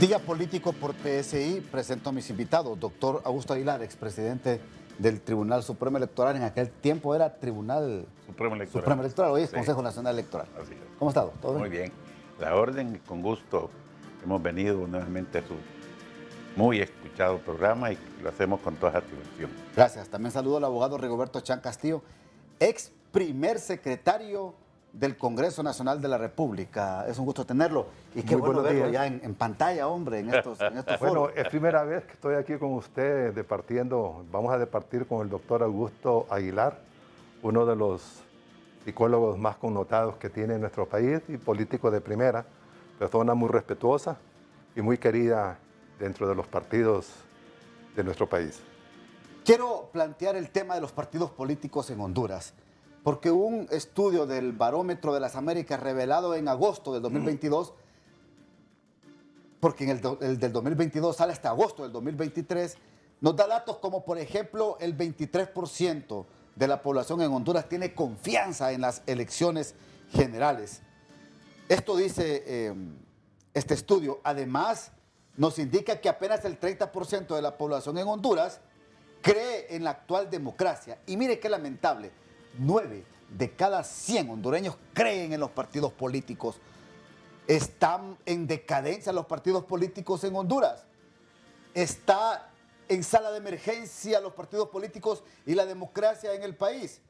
Día político por PSI. Presento a mis invitados. Doctor Augusto Aguilar, expresidente del Tribunal Supremo Electoral. En aquel tiempo era Tribunal Supremo Electoral. Hoy es Sí, Consejo Nacional Electoral. así es. ¿Cómo ha estado? ¿Todo Muy bien? bien. La orden, con gusto, hemos venido nuevamente a su muy escuchado programa y lo hacemos con toda satisfacción. Gracias. También saludo al abogado Rigoberto Chan Castillo, ex primer secretario del Congreso Nacional de la República. Es un gusto tenerlo. Y qué Muy bueno buenos verlo días. ya en pantalla, hombre, en estos Bueno, foros. es primera vez que estoy aquí con usted departiendo. Vamos a departir con el doctor Augusto Aguilar, uno de los psicólogos más connotados que tiene nuestro país y político de primera, persona muy respetuosa y muy querida dentro de los partidos de nuestro país. Quiero plantear el tema de los partidos políticos en Honduras, porque un estudio del Barómetro de las Américas revelado en agosto del 2022, porque el del 2022 sale hasta agosto del 2023, nos da datos como, por ejemplo, el 23% de la población en Honduras tiene confianza en las elecciones generales. Esto dice este estudio. Además, nos indica que apenas el 30% de la población en Honduras cree en la actual democracia. Y mire qué lamentable, 9 de cada 100 hondureños creen en los partidos políticos. Están en decadencia los partidos políticos en Honduras. Está en sala de emergencia los partidos políticos y la democracia en el país.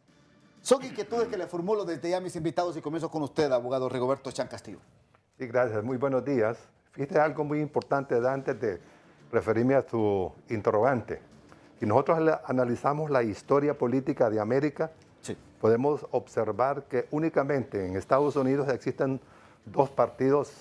Son inquietudes que le formulo desde ya a mis invitados y comienzo con usted, abogado Rigoberto Chan Castillo. Sí, gracias. Muy buenos días. Fíjate algo muy importante antes de referirme a su interrogante. Si nosotros analizamos la historia política de América, Sí. podemos observar que únicamente en Estados Unidos existen dos partidos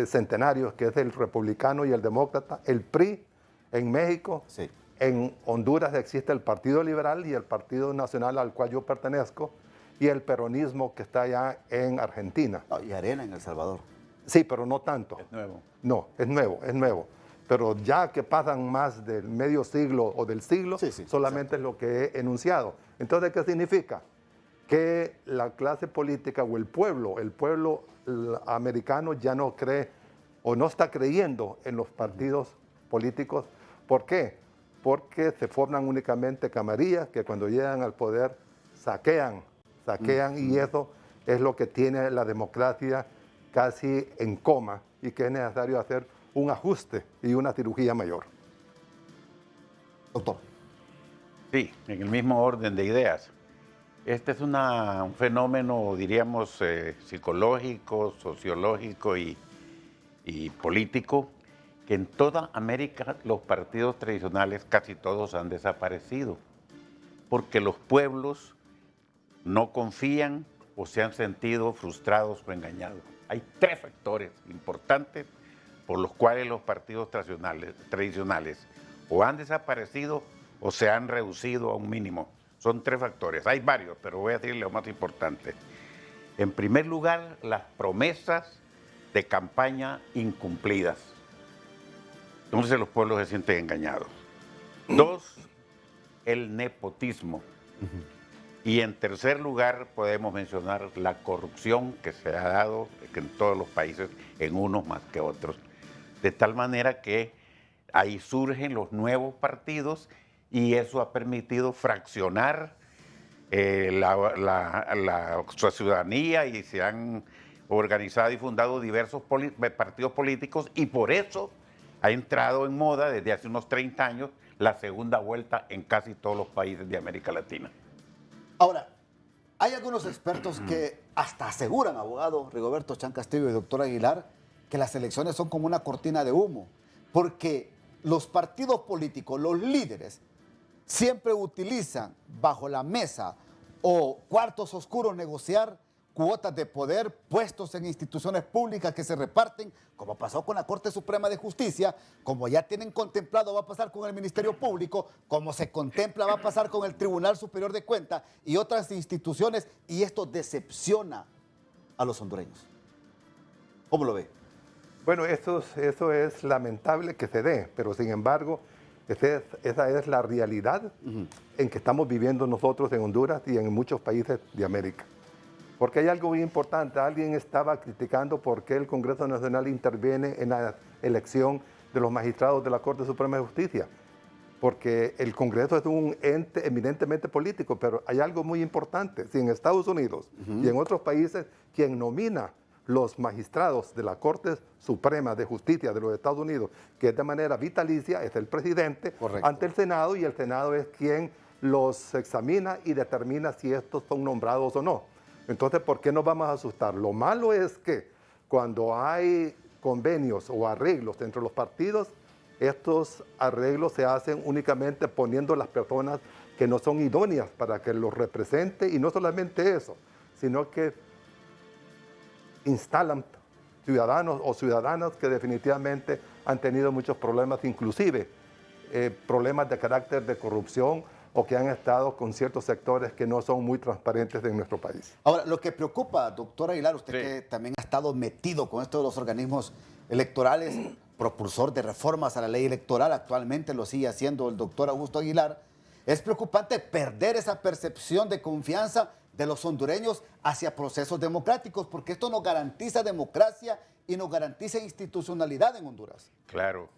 centenarios, que es el republicano y el demócrata, el PRI en México. Sí. En Honduras existe el Partido Liberal y el Partido Nacional al cual yo pertenezco, y el peronismo que está allá en Argentina. No, y Arena en El Salvador. Sí, pero no tanto. Es nuevo. No, es nuevo, es nuevo. Pero ya que pasan más del medio siglo o del siglo, Sí, sí, solamente es lo que he enunciado. Entonces, ¿qué significa? Que la clase política o el pueblo americano ya no cree o no está creyendo en los partidos políticos. ¿Por qué? Porque se forman únicamente camarillas que cuando llegan al poder saquean y eso es lo que tiene la democracia casi en coma y que es necesario hacer un ajuste y una cirugía mayor. Doctor. Sí, en el mismo orden de ideas. Este es un fenómeno, diríamos, psicológico, sociológico y político, que en toda América los partidos tradicionales casi todos han desaparecido, porque los pueblos no confían o se han sentido frustrados o engañados. Hay tres factores importantes por los cuales los partidos tradicionales o han desaparecido o se han reducido a un mínimo. Son tres factores. Hay varios, pero voy a decirle lo más importante. En primer lugar, las promesas de campaña incumplidas. Entonces los pueblos se sienten engañados. Dos, el nepotismo. Y en tercer lugar podemos mencionar la corrupción que se ha dado en todos los países, en unos más que otros. De tal manera que ahí surgen los nuevos partidos y eso ha permitido fraccionar la ciudadanía y se han organizado y fundado diversos partidos políticos y por eso ha entrado en moda desde hace unos 30 años la segunda vuelta en casi todos los países de América Latina. Ahora, hay algunos expertos que hasta aseguran, abogado Rigoberto Chan Castillo y doctor Aguilar, que las elecciones son como una cortina de humo, porque los partidos políticos, los líderes, siempre utilizan bajo la mesa o cuartos oscuros negociar cuotas de poder, puestos en instituciones públicas que se reparten, como pasó con la Corte Suprema de Justicia, como ya tienen contemplado va a pasar con el Ministerio Público, como se contempla va a pasar con el Tribunal Superior de Cuentas y otras instituciones, y esto decepciona a los hondureños. ¿Cómo lo ve? Bueno, eso es lamentable que se dé, pero sin embargo, esa es la realidad en que estamos viviendo nosotros en Honduras y en muchos países de América. Porque hay algo muy importante. Alguien estaba criticando por qué el Congreso Nacional interviene en la elección de los magistrados de la Corte Suprema de Justicia. Porque el Congreso es un ente eminentemente político, pero hay algo muy importante. Si en Estados Unidos y en otros países quien nomina los magistrados de la Corte Suprema de Justicia de los Estados Unidos, que es de manera vitalicia, es el presidente, correcto, ante el Senado, y el Senado es quien los examina y determina si estos son nombrados o no. Entonces, ¿por qué nos vamos a asustar? Lo malo es que cuando hay convenios o arreglos entre los partidos, estos arreglos se hacen únicamente poniendo las personas que no son idóneas para que los represente, y no solamente eso, sino que instalan ciudadanos o ciudadanas que definitivamente han tenido muchos problemas, inclusive problemas de carácter de corrupción, o que han estado con ciertos sectores que no son muy transparentes en nuestro país. Ahora, lo que preocupa, doctor Aguilar, usted Sí. que también ha estado metido con esto de los organismos electorales, propulsor de reformas a la ley electoral, actualmente lo sigue haciendo el doctor Augusto Aguilar, es preocupante perder esa percepción de confianza de los hondureños hacia procesos democráticos, porque esto nos garantiza democracia y nos garantiza institucionalidad en Honduras. Claro,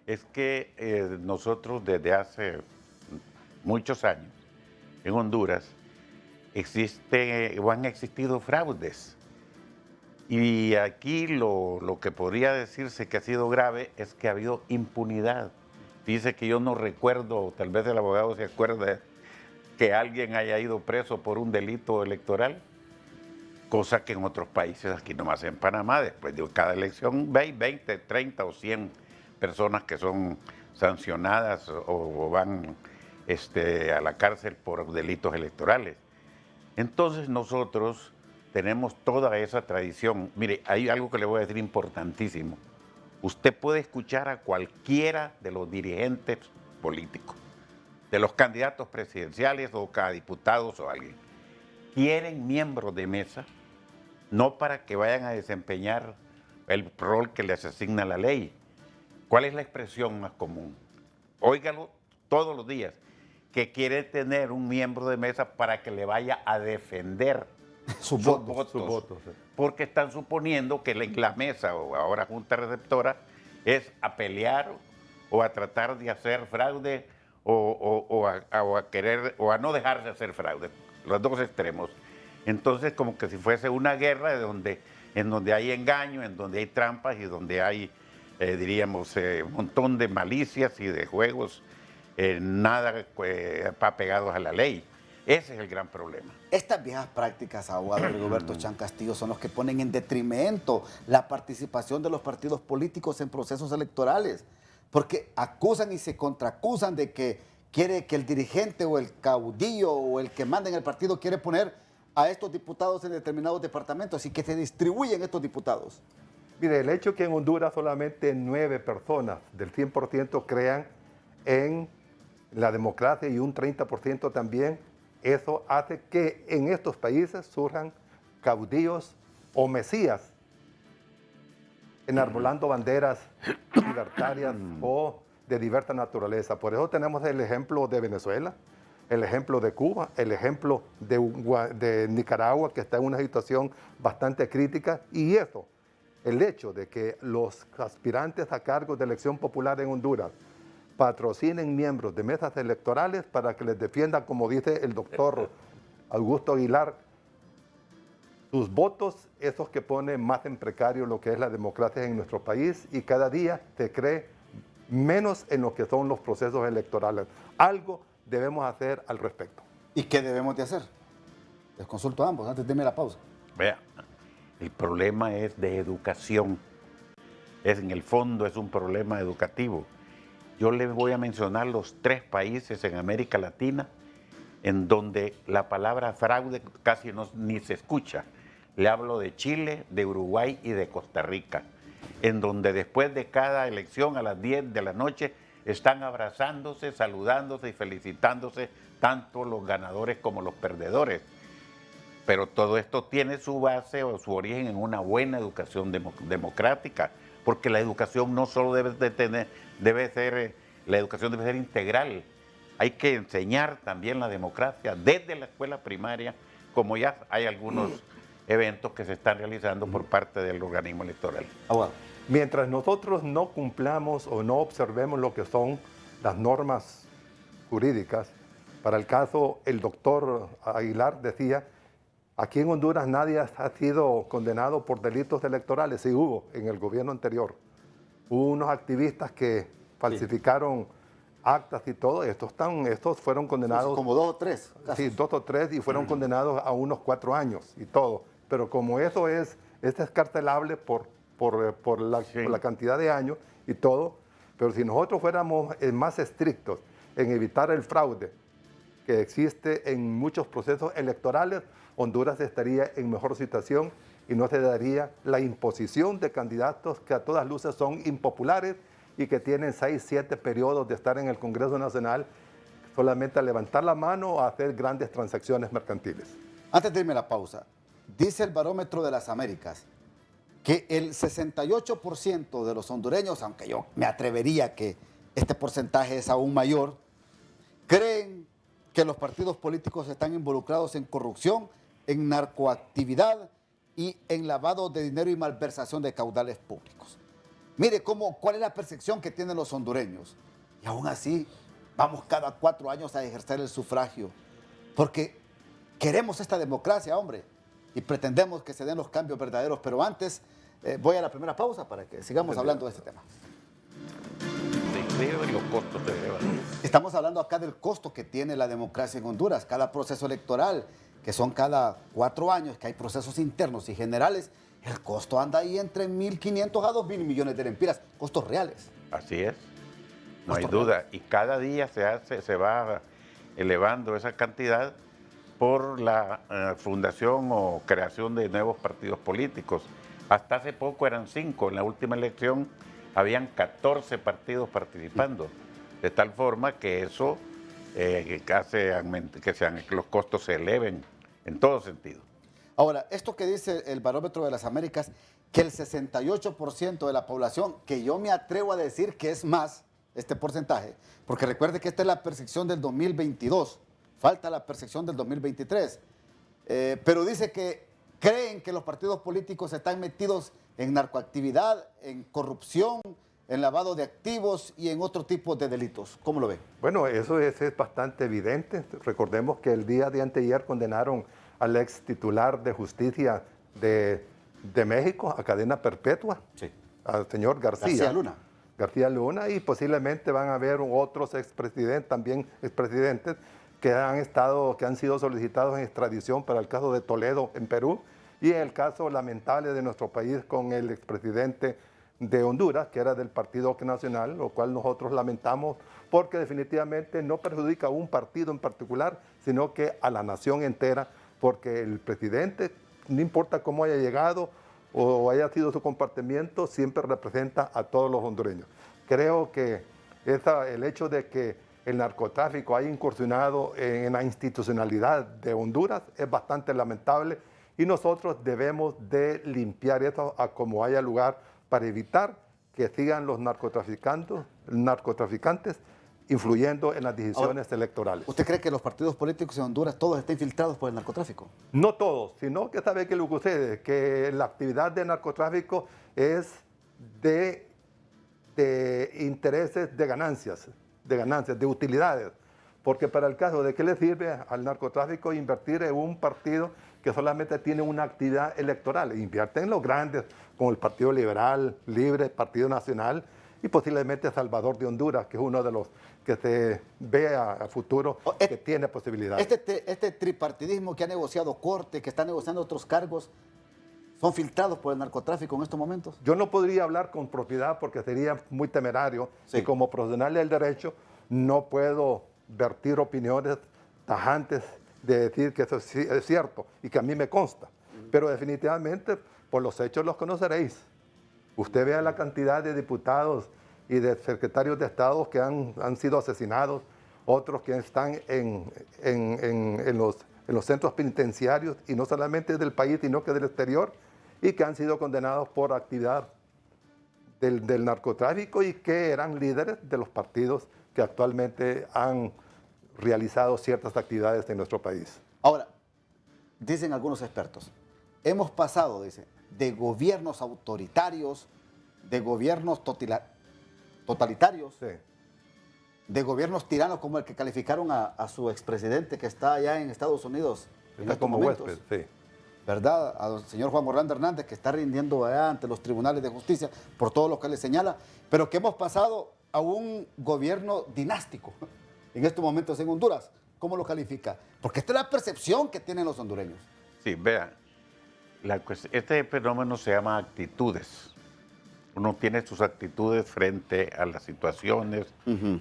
es que nosotros desde hace muchos años en Honduras han existido fraudes. Y aquí lo que podría decirse que ha sido grave es que ha habido impunidad. Dice que yo no recuerdo, tal vez el abogado se acuerda, que alguien haya ido preso por un delito electoral, cosa que en otros países, aquí nomás en Panamá, después de cada elección, 20, 30 o 100 personas que son sancionadas o van a la cárcel por delitos electorales. Entonces nosotros tenemos toda esa tradición. Mire, hay algo que le voy a decir importantísimo. Usted puede escuchar a cualquiera de los dirigentes políticos, de los candidatos presidenciales o cada diputados o alguien. Quieren miembros de mesa, no para que vayan a desempeñar el rol que les asigna la ley. ¿Cuál es la expresión más común? Óigalo todos los días, que quiere tener un miembro de mesa para que le vaya a defender sus votos, sí. porque están suponiendo que la mesa o ahora junta receptora es a pelear o a tratar de hacer fraude o a querer o a no dejarse hacer fraude, los dos extremos. Entonces, como que si fuese una guerra en donde hay engaño, en donde hay trampas y donde hay, diríamos, un montón de malicias y de juegos nada apegados a la ley. Ese es el gran problema. Estas viejas prácticas, abogado Rigoberto Chan Castillo, son los que ponen en detrimento la participación de los partidos políticos en procesos electorales, porque acusan y se contraacusan de que quiere que el dirigente o el caudillo o el que manda en el partido quiere poner a estos diputados en determinados departamentos y que se distribuyen estos diputados. Mire, el hecho que en Honduras solamente 9 personas del 100% crean en la democracia y un 30% también, eso hace que en estos países surjan caudillos o mesías enarbolando banderas libertarias o de diversa naturaleza. Por eso tenemos el ejemplo de Venezuela, el ejemplo de Cuba, el ejemplo de Nicaragua, que está en una situación bastante crítica, y eso, el hecho de que los aspirantes a cargos de elección popular en Honduras patrocinen miembros de mesas electorales para que les defiendan, como dice el doctor Augusto Aguilar, sus votos, esos que ponen más en precario lo que es la democracia en nuestro país, y cada día se cree menos en lo que son los procesos electorales. Algo debemos hacer al respecto. ¿Y qué debemos de hacer? Les consulto a ambos antes de irme a la pausa. Vea, el problema es de educación. En el fondo es un problema educativo. Yo les voy a mencionar los 3 países en América Latina en donde la palabra fraude casi ni se escucha. Le hablo de Chile, de Uruguay y de Costa Rica, en donde después de cada elección a las 10 de la noche están abrazándose, saludándose y felicitándose tanto los ganadores como los perdedores. Pero todo esto tiene su base o su origen en una buena educación democrática, porque la educación no solo la educación debe ser integral. Hay que enseñar también la democracia desde la escuela primaria, como ya hay algunos eventos que se están realizando por parte del organismo electoral. Abogado. Mientras nosotros no cumplamos o no observemos lo que son las normas jurídicas, para el caso, el doctor Aguilar decía, aquí en Honduras nadie ha sido condenado por delitos electorales, sí hubo en el gobierno anterior. Hubo unos activistas que falsificaron actas y todo, estos fueron condenados. Como 2 o 3. Sí, 2 o 3 y fueron condenados a unos 4 años y todo. Pero como eso es escarcelable por la cantidad de años y todo, pero si nosotros fuéramos más estrictos en evitar el fraude que existe en muchos procesos electorales, Honduras estaría en mejor situación y no se daría la imposición de candidatos que a todas luces son impopulares y que tienen 6, 7 periodos de estar en el Congreso Nacional solamente a levantar la mano o a hacer grandes transacciones mercantiles. Antes de irme a la pausa, dice el Barómetro de las Américas que el 68% de los hondureños, aunque yo me atrevería que este porcentaje es aún mayor, creen que los partidos políticos están involucrados en corrupción, en narcoactividad y en lavado de dinero y malversación de caudales públicos. Mire cuál es la percepción que tienen los hondureños. Y aún así, vamos cada 4 años a ejercer el sufragio, porque queremos esta democracia, hombre, y pretendemos que se den los cambios verdaderos. Pero antes, voy a la primera pausa para que sigamos hablando de este tema. Y los costos de debate. Estamos hablando acá del costo que tiene la democracia en Honduras. Cada proceso electoral, que son cada 4 años, que hay procesos internos y generales, el costo anda ahí entre 1.500 a 2.000 millones de lempiras, costos reales. Así es, no hay duda. Y cada día se va elevando esa cantidad por la fundación o creación de nuevos partidos políticos. Hasta hace poco eran 5, en la última elección habían 14 partidos participando, de tal forma que eso hace que los costos se eleven en todo sentido. Ahora, esto que dice el Barómetro de las Américas, que el 68% de la población, que yo me atrevo a decir que es más este porcentaje, porque recuerde que esta es la percepción del 2022, falta la percepción del 2023, pero dice que creen que los partidos políticos están metidos en narcoactividad, en corrupción, en lavado de activos y en otro tipo de delitos. ¿Cómo lo ven? Bueno, eso es bastante evidente. Recordemos que el día de anteayer condenaron al ex titular de justicia de México a cadena perpetua, sí, al señor García Luna. García Luna, y posiblemente van a haber otros expresidentes, también expresidentes, que han sido solicitados en extradición para el caso de Toledo en Perú y el caso lamentable de nuestro país con el expresidente de Honduras, que era del Partido Nacional, lo cual nosotros lamentamos porque definitivamente no perjudica a un partido en particular, sino que a la nación entera, porque el presidente, no importa cómo haya llegado o haya sido su comportamiento, siempre representa a todos los hondureños. Creo que el hecho de que el narcotráfico haya incursionado en la institucionalidad de Honduras es bastante lamentable y nosotros debemos de limpiar esto a como haya lugar para evitar que sigan los narcotraficantes influyendo en las decisiones electorales. ¿Usted cree que los partidos políticos en Honduras todos están infiltrados por el narcotráfico? No todos, sino que sabe que lo que sucede, que la actividad de narcotráfico es de intereses de ganancias, de utilidades. Porque para el caso de qué le sirve al narcotráfico invertir en un partido que solamente tiene una actividad electoral, invierte en los grandes, como el Partido Liberal, Libre, Partido Nacional y posiblemente Salvador de Honduras, que es uno de los que se ve a futuro que tiene posibilidades. Este tripartidismo que ha negociado Corte, que está negociando otros cargos, ¿son filtrados por el narcotráfico en estos momentos? Yo no podría hablar con propiedad porque sería muy temerario y como profesional del derecho no puedo vertir opiniones tajantes de decir que eso es cierto y que a mí me consta. Pero definitivamente por los hechos los conoceréis. Usted vea la cantidad de diputados y de secretarios de Estado que han sido asesinados, otros que están en los centros penitenciarios y no solamente del país sino que del exterior y que han sido condenados por actividad del narcotráfico y que eran líderes de los partidos que actualmente han realizado ciertas actividades en nuestro país. Ahora, dicen algunos expertos hemos pasado, dice, de gobiernos autoritarios, de gobiernos totalitarios, Sí. de gobiernos tiranos como el que calificaron a su expresidente que está allá en Estados Unidos en Está estos como momentos, huésped, sí. ¿verdad? A don señor Juan Orlando Hernández, que está rindiendo allá ante los tribunales de justicia por todo lo que le señala, pero que hemos pasado a un gobierno dinástico en estos momentos en Honduras. ¿Cómo lo califica? Porque esta es la percepción que tienen los hondureños. Sí, vea, este fenómeno se llama actitudes. Uno tiene sus actitudes frente a las situaciones,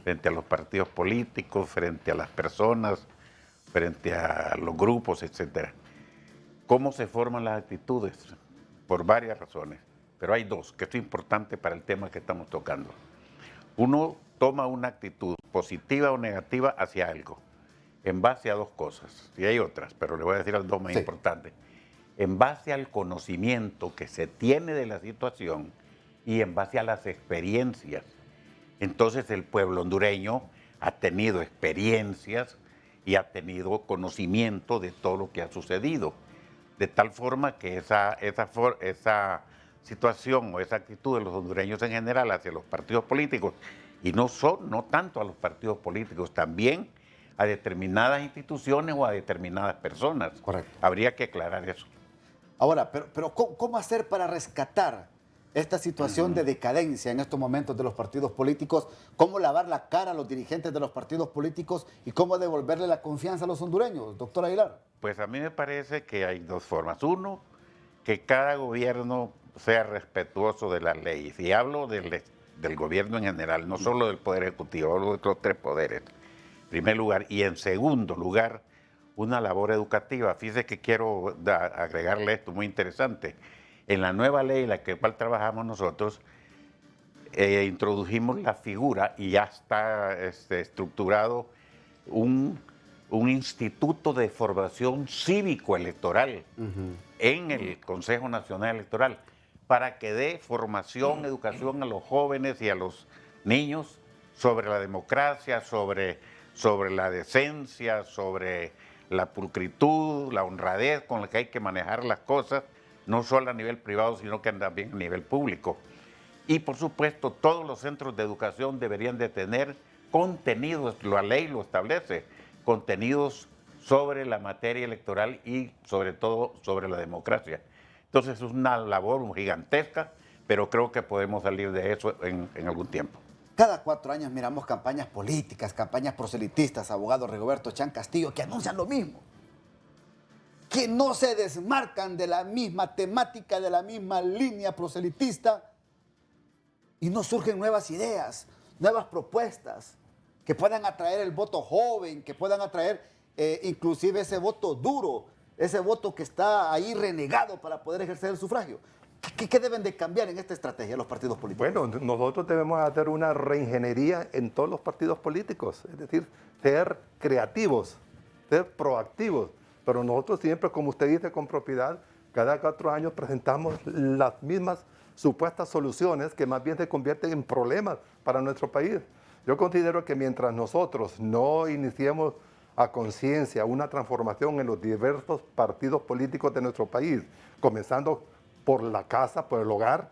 frente a los partidos políticos, frente a las personas, frente a los grupos, etc. ¿Cómo se forman las actitudes? Por varias razones, pero hay dos, que es importante para el tema que estamos tocando. Uno toma una actitud positiva o negativa hacia algo, en base a dos cosas, y hay otras, pero le voy a decir las dos más importantes. En base al conocimiento que se tiene de la situación y en base a las experiencias. Entonces el pueblo hondureño ha tenido experiencias y ha tenido conocimiento de todo lo que ha sucedido, de tal forma que esa situación o esa actitud de los hondureños en general hacia los partidos políticos, y no tanto a los partidos políticos, también a determinadas instituciones o a determinadas personas. Correcto. Habría que aclarar eso. Ahora, pero ¿cómo hacer para rescatar esta situación de decadencia en estos momentos de los partidos políticos? ¿Cómo lavar la cara a los dirigentes de los partidos políticos y cómo devolverle la confianza a los hondureños, doctor Aguilar? Pues a mí me parece que hay dos formas. Uno, que cada gobierno sea respetuoso de las leyes. Y hablo del gobierno en general, no solo del Poder Ejecutivo, hablo de los tres poderes. En primer lugar. Y en segundo lugar, una labor educativa. Fíjese que quiero agregarle esto muy interesante. En la nueva ley en la cual trabajamos nosotros, introdujimos la figura y ya está estructurado un instituto de formación cívico-electoral en el Consejo Nacional Electoral para que dé formación, educación a los jóvenes y a los niños sobre la democracia, sobre la decencia, sobre la pulcritud, la honradez con la que hay que manejar las cosas, no solo a nivel privado, sino que también a nivel público. Y por supuesto, todos los centros de educación deberían de tener contenidos, la ley lo establece, contenidos sobre la materia electoral y sobre todo sobre la democracia. Entonces es una labor gigantesca, pero creo que podemos salir de eso en algún tiempo. Cada 4 años miramos campañas políticas, campañas proselitistas, abogado Rigoberto Chan Castillo, que anuncian lo mismo, que no se desmarcan de la misma temática, de la misma línea proselitista, y no surgen nuevas ideas, nuevas propuestas, que puedan atraer el voto joven, que puedan atraer inclusive ese voto duro, ese voto que está ahí renegado para poder ejercer el sufragio. ¿Qué deben de cambiar en esta estrategia los partidos políticos? Bueno, nosotros debemos hacer una reingeniería en todos los partidos políticos, es decir, ser creativos, ser proactivos, pero nosotros siempre, como usted dice con propiedad, cada 4 años presentamos las mismas supuestas soluciones que más bien se convierten en problemas para nuestro país. Yo considero que mientras nosotros no iniciemos a conciencia una transformación en los diversos partidos políticos de nuestro país, comenzando por la casa, por el hogar,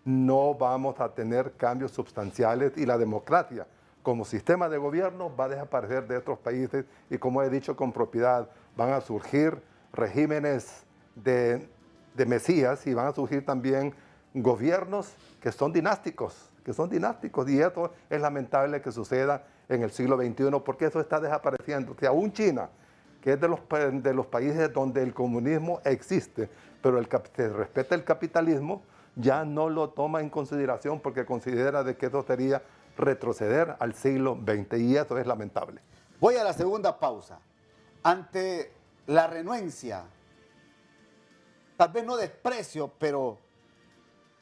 no vamos a tener cambios sustanciales y la democracia como sistema de gobierno va a desaparecer de otros países y, como he dicho con propiedad, van a surgir regímenes de mesías y van a surgir también gobiernos que son dinásticos y eso es lamentable que suceda en el siglo XXI porque eso está desapareciendo. O sea, aún China, que es de los países donde el comunismo existe, pero se respeta el capitalismo, ya no lo toma en consideración porque considera de que eso sería retroceder al siglo XX y eso es lamentable. Voy a la segunda pausa. Ante la renuencia, tal vez no desprecio, pero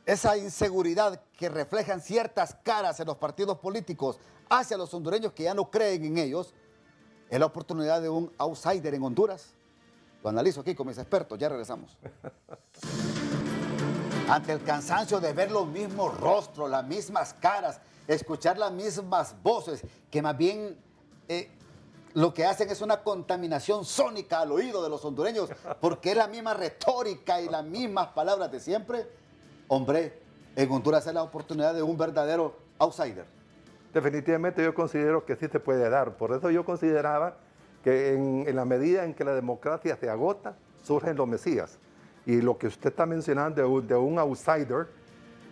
esa inseguridad que reflejan ciertas caras en los partidos políticos hacia los hondureños que ya no creen en ellos, es la oportunidad de un outsider en Honduras. Lo analizo aquí con mis expertos, ya regresamos. Ante el cansancio de ver los mismos rostros, las mismas caras, escuchar las mismas voces, que más bien lo que hacen es una contaminación sónica al oído de los hondureños, porque es la misma retórica y las mismas palabras de siempre. Hombre, en Honduras es la oportunidad de un verdadero outsider. Definitivamente yo considero que sí se puede dar. Por eso yo consideraba que en la medida en que la democracia se agota, surgen los mesías. Y lo que usted está mencionando de un outsider,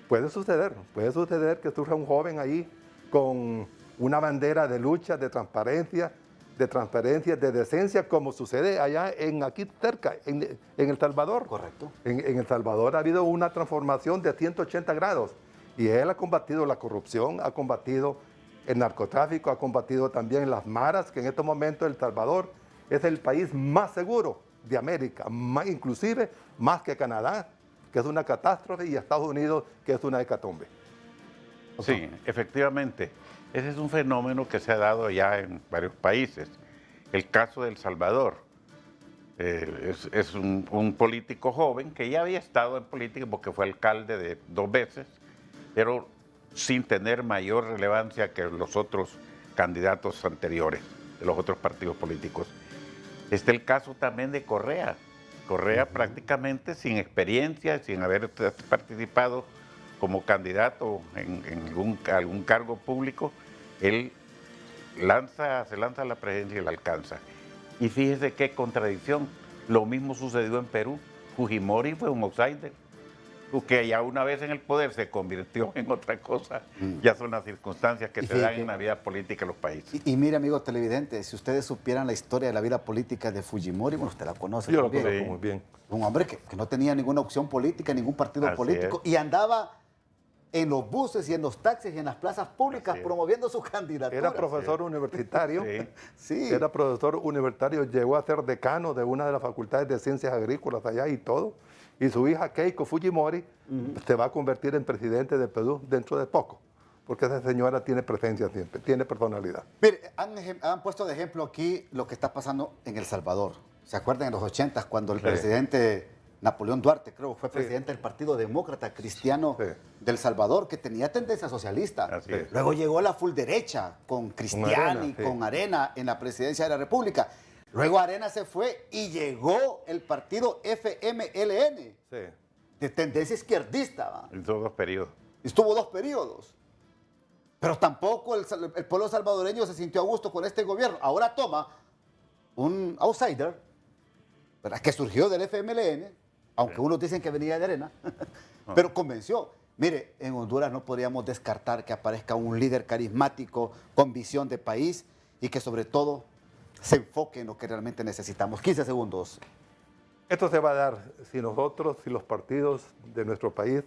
puede suceder que surja un joven ahí con una bandera de lucha, de transparencia, de decencia, como sucede allá aquí cerca, en El Salvador. Correcto. En El Salvador ha habido una transformación de 180 grados y él ha combatido la corrupción, ha combatido el narcotráfico, ha combatido también las maras, que en estos momentos El Salvador es el país más seguro de América, inclusive más que Canadá, que es una catástrofe, y Estados Unidos, que es una hecatombe. Sí, efectivamente. Ese es un fenómeno que se ha dado ya en varios países. El caso de El Salvador. Es un político joven que ya había estado en política porque fue alcalde de 2 veces, pero sin tener mayor relevancia que los otros candidatos anteriores de los otros partidos políticos. Está el caso también de Correa. Correa prácticamente sin experiencia, sin haber participado como candidato en algún cargo público, él se lanza a la presidencia y la alcanza. Y fíjese qué contradicción. Lo mismo sucedió en Perú. Fujimori fue un outsider, porque ya una vez en el poder se convirtió en otra cosa. Ya son las circunstancias que se dan en la vida política de los países. Y mire, amigos televidentes, si ustedes supieran la historia de la vida política de Fujimori, bueno, usted la conoce. Yo lo también. conozco muy bien. Un hombre que no tenía ninguna opción política, ningún partido Así político, es. y andaba en los buses y en los taxis y en las plazas públicas promoviendo su candidatura. Era profesor universitario. Sí. Era profesor universitario, llegó a ser decano de una de las facultades de ciencias agrícolas allá y todo. Y su hija Keiko Fujimori se va a convertir en presidente de Perú dentro de poco, porque esa señora tiene presencia siempre, tiene personalidad. Mire, han puesto de ejemplo aquí lo que está pasando en El Salvador. ¿Se acuerdan en los 80 cuando el presidente Napoleón Duarte, creo, fue presidente del Partido Demócrata Cristiano del Salvador, que tenía tendencia socialista? Así es. Luego llegó la full derecha con Cristiani, con Arena en la presidencia de la República. Luego Arena se fue y llegó el partido FMLN, de tendencia izquierdista. ¿Va? Hizo 2 periodos. Estuvo 2 periodos. Pero tampoco el pueblo salvadoreño se sintió a gusto con este gobierno. Ahora toma un outsider, ¿verdad?, que surgió del FMLN, aunque unos dicen que venía de Arena, pero convenció. Mire, en Honduras no podríamos descartar que aparezca un líder carismático, con visión de país y que sobre todo se enfoque en lo que realmente necesitamos. 15 segundos. Esto se va a dar si nosotros, si los partidos de nuestro país,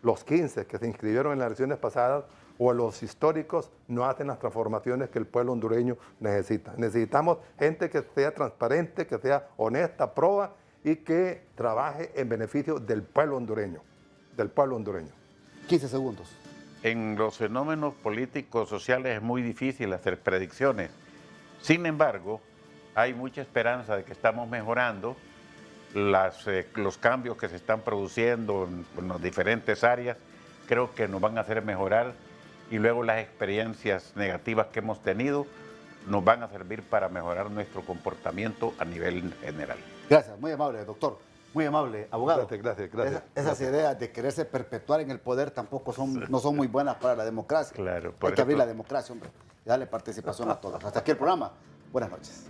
los 15 que se inscribieron en las elecciones pasadas o los históricos, no hacen las transformaciones que el pueblo hondureño necesita. Necesitamos gente que sea transparente, que sea honesta, proba y que trabaje en beneficio del pueblo hondureño. 15 segundos. En los fenómenos políticos, sociales, es muy difícil hacer predicciones. Sin embargo, hay mucha esperanza de que estamos mejorando. Los cambios que se están produciendo en las diferentes áreas creo que nos van a hacer mejorar, y luego las experiencias negativas que hemos tenido nos van a servir para mejorar nuestro comportamiento a nivel general. Gracias, muy amable, doctor. Muy amable, abogado. Gracias. Esas ideas de quererse perpetuar en el poder tampoco no son muy buenas para la democracia. Claro, Hay que abrir la democracia, hombre, y darle participación a todos. Hasta aquí el programa. Buenas noches.